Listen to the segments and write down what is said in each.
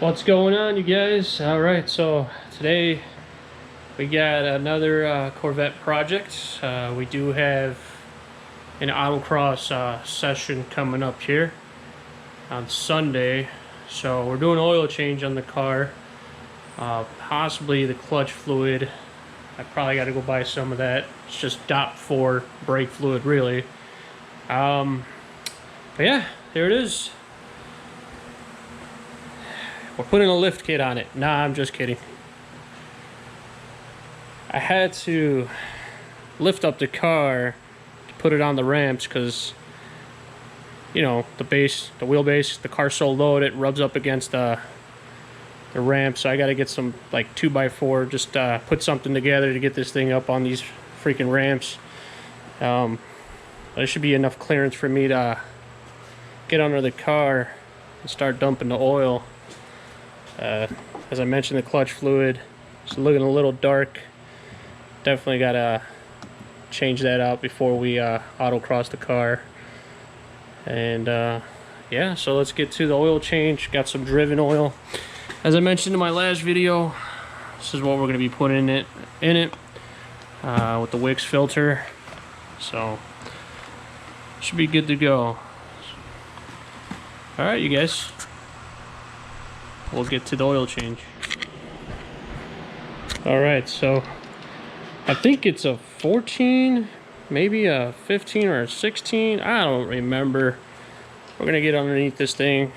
What's going on, you guys? All right, so today we got another Corvette project. We do have an autocross session coming up here on Sunday, so we're doing an oil change on the car, possibly the clutch fluid. I probably got to go buy some of that. It's just DOT4 brake fluid, really. But yeah, there it is. We're putting a lift kit on it. Nah, I'm just kidding. I had to lift up the car to put it on the ramps because, you know, the wheelbase, the car's so low it rubs up against the ramp. So I got to get some like 2x4, just put something together to get this thing up on these freaking ramps. There should be enough clearance for me to get under the car and start dumping the oil. As I mentioned, the clutch fluid is looking a little dark. Definitely gotta change that out before we autocross the car. And yeah, so let's get to the oil change. Got some driven oil. As I mentioned in my last video, this is what we're gonna be putting in it with the Wix filter. So should be good to go. All right, you guys. We'll get to the oil change. All right, so I think it's a 14, maybe a 15 or a 16. I don't remember. We're gonna get underneath this thing,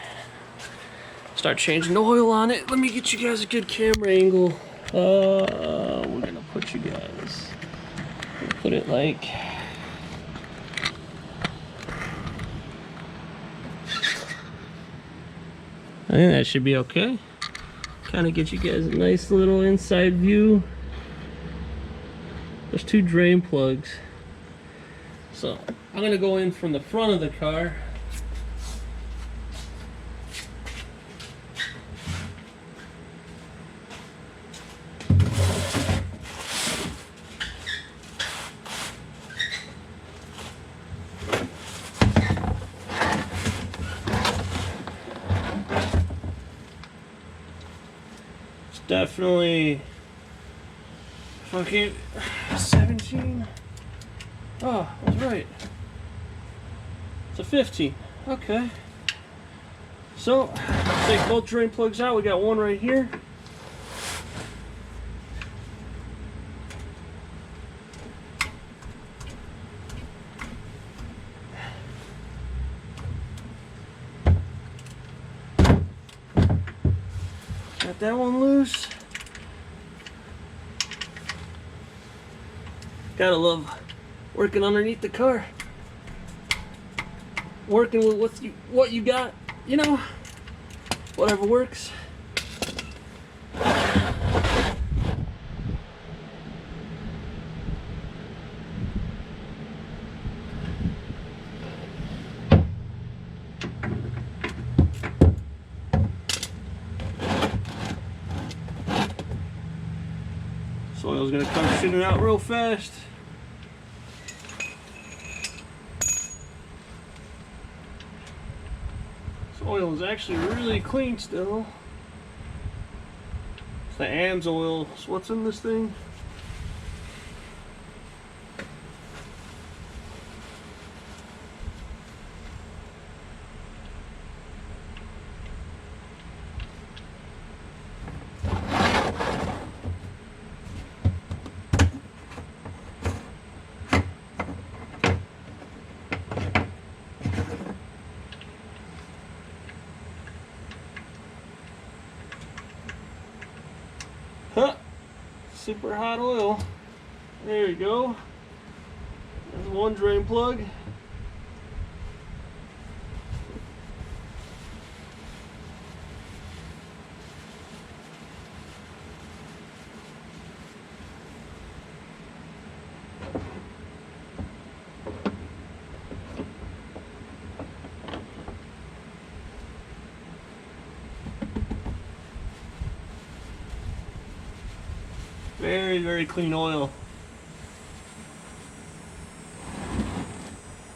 start changing the oil on it. Let me get you guys a good camera angle. We're gonna put you guys, put it like, I think that should be okay. Kind of get you guys a nice little inside view. There's two drain plugs. So I'm gonna go in from the front of the car. Definitely fucking 17. Oh, I was right. It's a 15. Okay. So take both drain plugs out. We got one right here. Got that one loose. Gotta love working underneath the car. Working with what you got, you know, whatever works. So oil's gonna come shooting out real fast. This oil is actually really clean still. It's the AMS oil. So what's in this thing? Huh. Super hot oil. There you go. There's one drain plug. Very, very clean oil.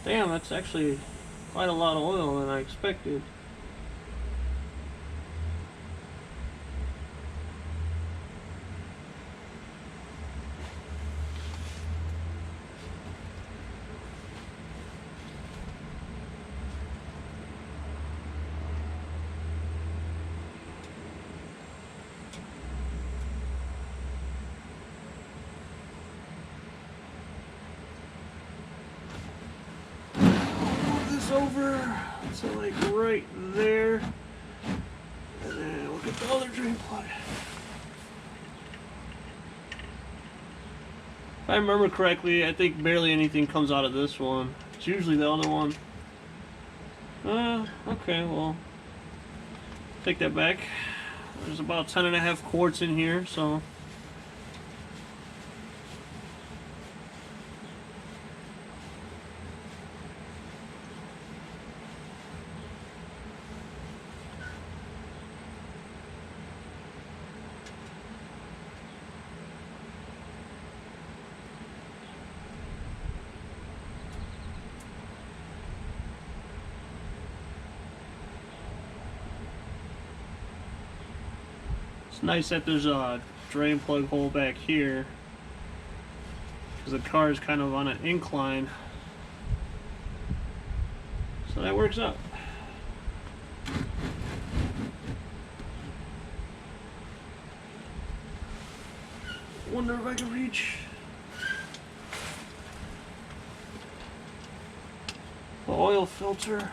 Damn, that's actually quite a lot of oil than I expected. over to like right there, and then we'll get the other drain plug. If I remember correctly, I think barely anything comes out of this one. It's usually the other one. Okay, well, take that back. There's about 10.5 quarts in here, so. It's nice that there's a drain plug hole back here, because the car is kind of on an incline, so that works out. Wonder if I can reach the oil filter.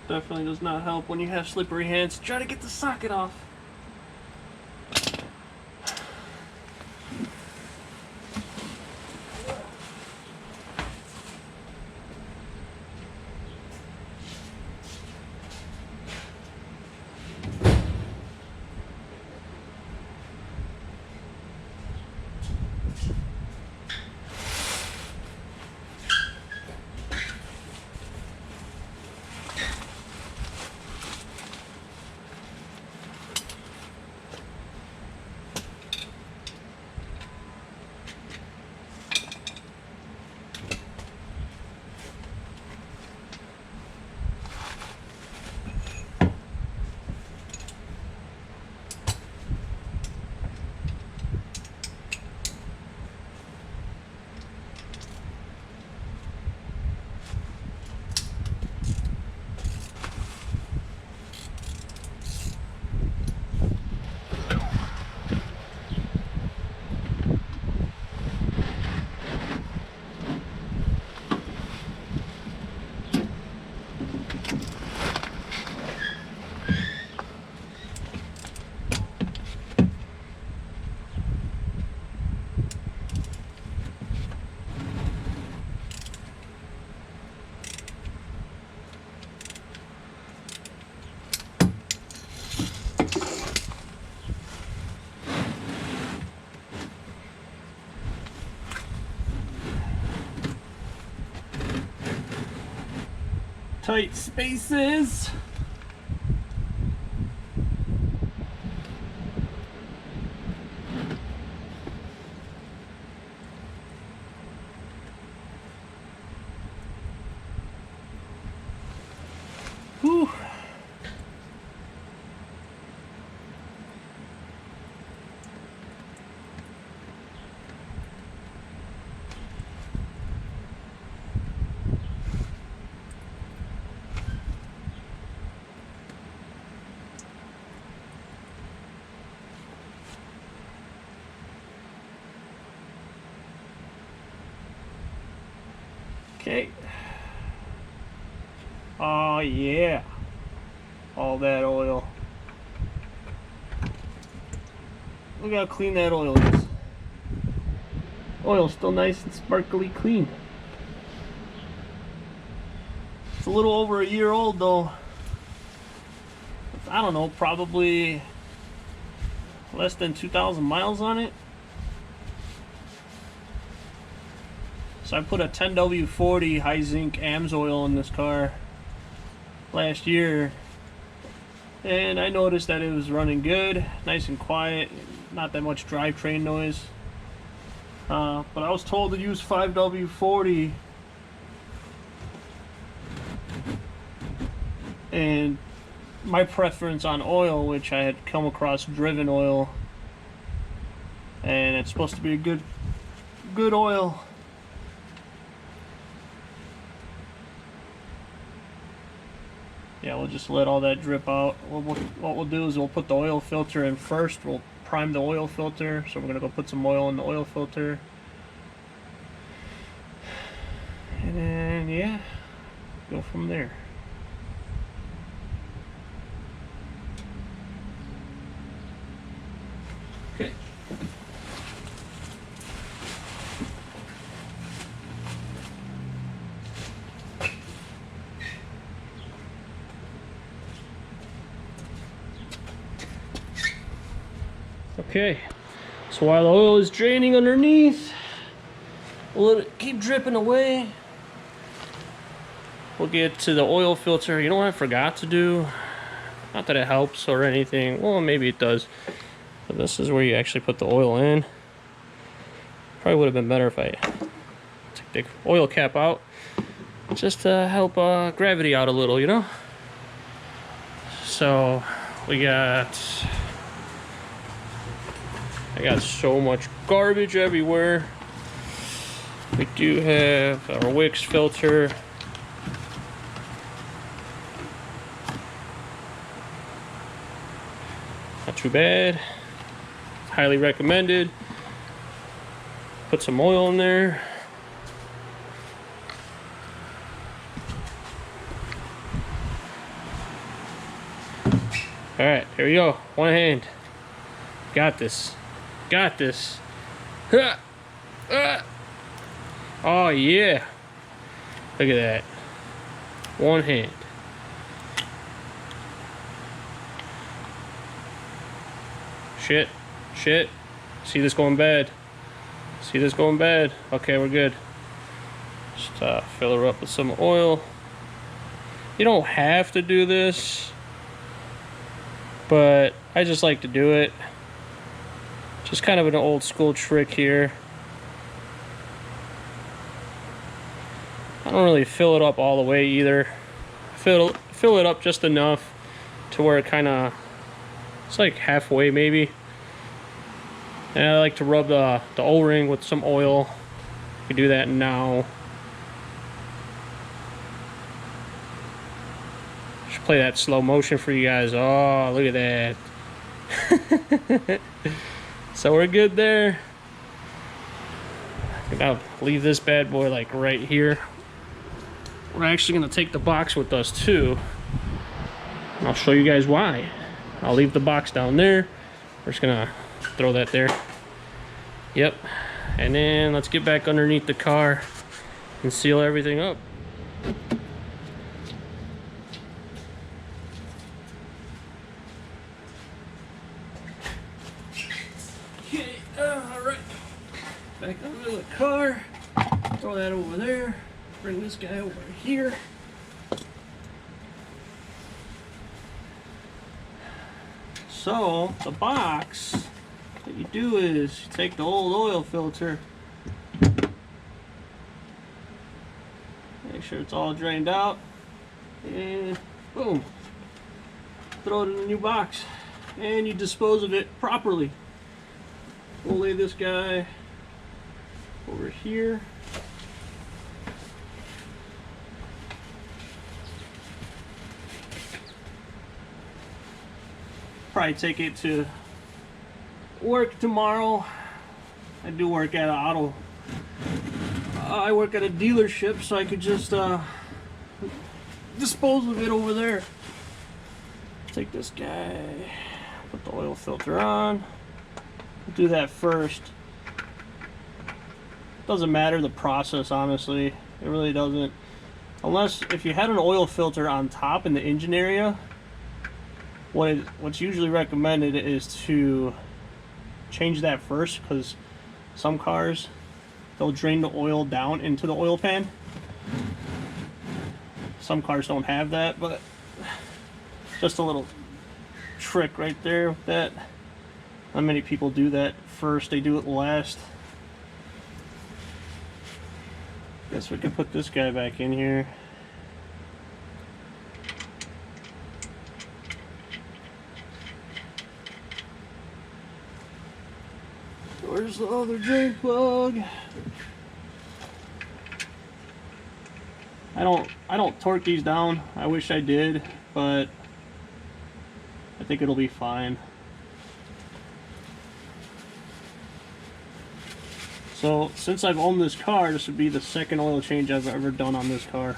Definitely does not help when you have slippery hands. Try to get the socket off. Tight spaces. Whew. Okay. Oh yeah. All that oil. Look how clean that oil is. Oil's still nice and sparkly clean. It's a little over a year old though. I don't know, probably less than 2,000 miles on it. So I put a 10W40 high zinc AMS oil in this car last year, and I noticed that it was running good, nice and quiet, not that much drivetrain noise. But I was told to use 5W40, and my preference on oil, which I had come across driven oil, and it's supposed to be a good oil. yeah, we'll just let all that drip out. What we'll do is we'll put the oil filter in first. We'll prime the oil filter. So we're gonna go put some oil in the oil filter. And then, yeah, go from there. Okay. Okay, so while the oil is draining underneath, we'll let it keep dripping away. We'll get to the oil filter. You know what I forgot to do? Not that it helps or anything. Well, maybe it does. But this is where you actually put the oil in. Probably would have been better if I took the oil cap out, just to help gravity out a little, you know? So I got so much garbage everywhere. We do have our Wix filter. Not too bad. Highly recommended. Put some oil in there. All right, here we go. One hand. Got this. Got this. Oh yeah. Look at that. One hand. Shit. Shit. See this going bad. See this going bad. Okay, we're good. Just fill her up with some oil. You don't have to do this, but I just like to do it. Just kind of an old school trick here. I don't really fill it up all the way either. Fill it up just enough to where it kind of, it's like halfway maybe. And I like to rub the O-ring with some oil. You can do that now. Just play that slow motion for you guys. Oh, look at that. So we're good there. I think I'll leave this bad boy like right here. We're actually gonna take the box with us too. I'll show you guys why. I'll leave the box down there. We're just gonna throw that there. Yep. And then let's get back underneath the car and seal everything up. Okay, alright. Back under the car. Throw that over there. Bring this guy over here. So the box, what you do is you take the old oil filter, make sure it's all drained out, and boom, throw it in the new box, and you dispose of it properly. We'll lay this guy over here. Probably take it to work tomorrow. I do work at I work at a dealership, so I could just dispose of it over there. Take this guy, put the oil filter on. Do that first. Doesn't matter the process, honestly. It really doesn't. Unless if you had an oil filter on top in the engine area, what's usually recommended is to change that first, because some cars, they'll drain the oil down into the oil pan. Some cars don't have that, but just a little trick right there with that. Not many people do that first, they do it last. Guess we can put this guy back in here. Where's the other drain plug? I don't torque these down. I wish I did, but I think it'll be fine. So since I've owned this car, this would be the second oil change I've ever done on this car.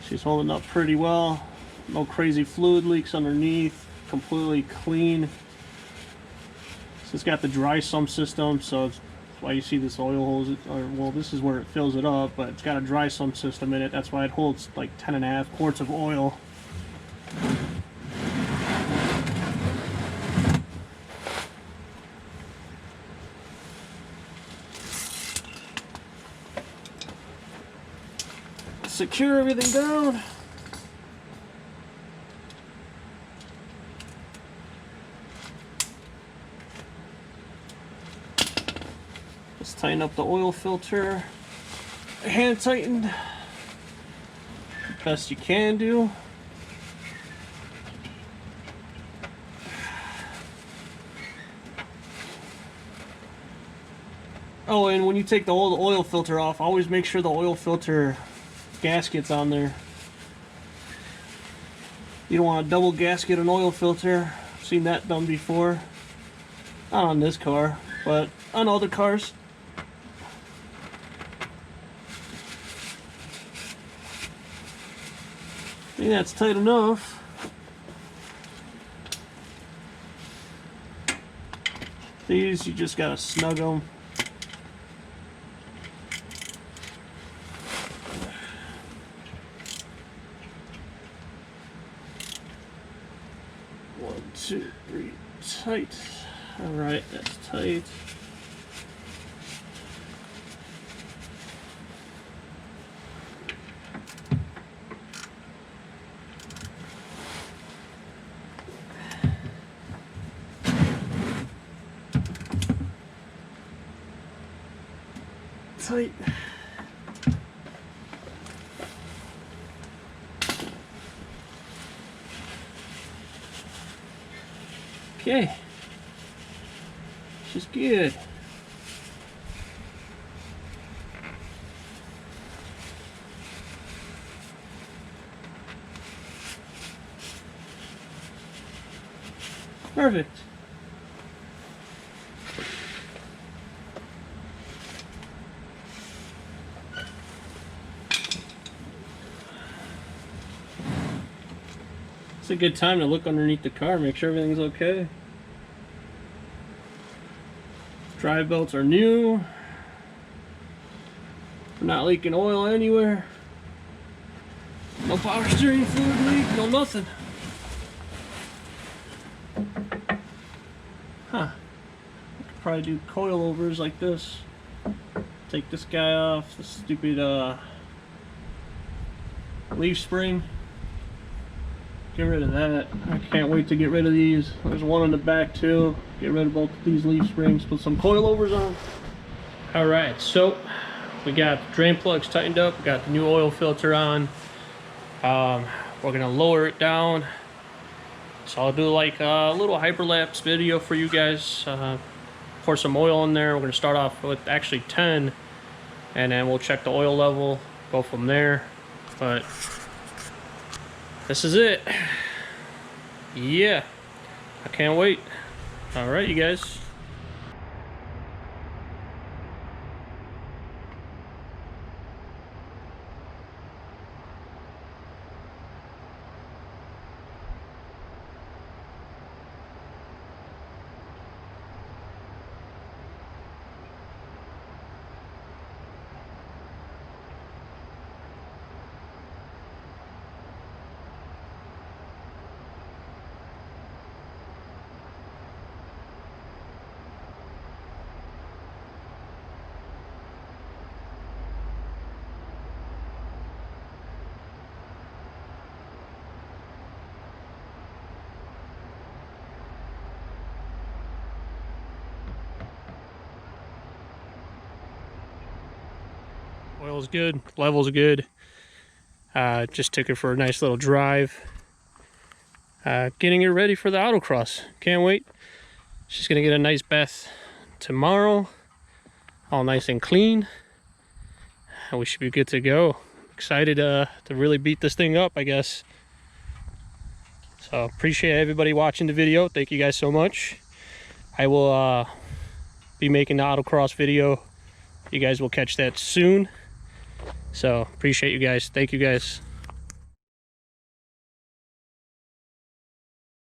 She's holding up pretty well. No crazy fluid leaks underneath. Completely clean. So it's got the dry sump system, so it's why you see this oil hose, or well, this is where it fills it up, but it's got a dry sump system in it. That's why it holds like 10.5 quarts of oil. Secure everything down. Just tighten up the oil filter. Hand tightened. Best you can do. Oh, and when you take the old oil filter off, always make sure the oil filter gasket's on there. You don't want to double gasket an oil filter. I've seen that done before. Not on this car, but on other cars. I think that's tight enough. These, you just gotta snug them. One, two, three, tight. All right, that's tight. Tight. Okay, this is good. Perfect. It's a good time to look underneath the car, make sure everything's okay. Drive belts are new. We're not leaking oil anywhere. No power steering fluid leak, no nothing. Huh. I could probably do coilovers like this. Take this guy off, the stupid leaf spring. Get rid of that. I can't wait to get rid of these. There's one in the back too. Get rid of both of these leaf springs. Put some coilovers on. Alright, so we got the drain plugs tightened up. We got the new oil filter on. We're going to lower it down. So I'll do like a little hyperlapse video for you guys. Pour some oil in there. We're going to start off with actually 10. And then we'll check the oil level. Go from there. But this is it. Yeah, I can't wait. All right, you guys. Oil's good, level's good. Just took it for a nice little drive. Getting it ready for the autocross. Can't wait. She's gonna get a nice bath tomorrow. all nice and clean. And we should be good to go. Excited to really beat this thing up, I guess. So appreciate everybody watching the video. Thank you guys so much. I will be making the autocross video. You guys will catch that soon. So appreciate you guys. Thank you guys.